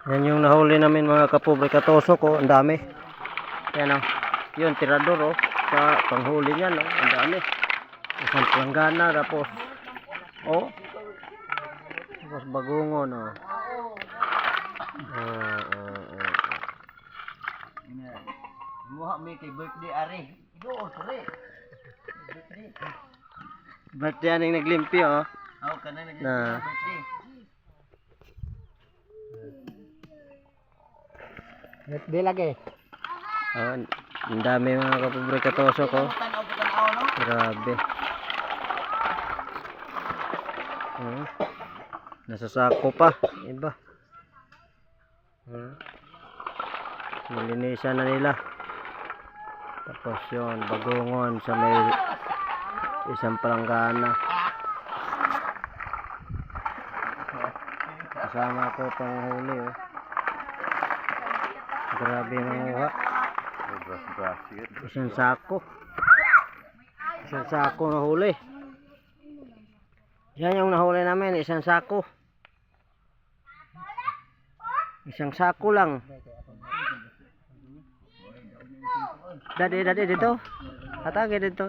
Yan yung nahuli namin mga kapobre katosok, oh, ang dami. Yan oh. Yun, tirador oh. Sa panghuli niyan oh, ang dami. Isang planggana tapos oh. Tapos bagungon oh. Muha mi kay birthday ari. Ido sore. Birthday. Birthday aning naglimpyo oh. Aw kana Na. birthday. Birthday lagi. Oh, ang dami mga kapobre katosok oh. Tanaw no? Grabe. Nasa sako pa, iba. Nilinisan na nila. Tapos yun, bagungon sa may isang palanggana. Kasama ko panghuli oh. Grabe manguha. Isang sako. Isang sako na huli. Yan yung nahuli namin, isang sako. Isang sako lang. Dadi dito. Atake dito.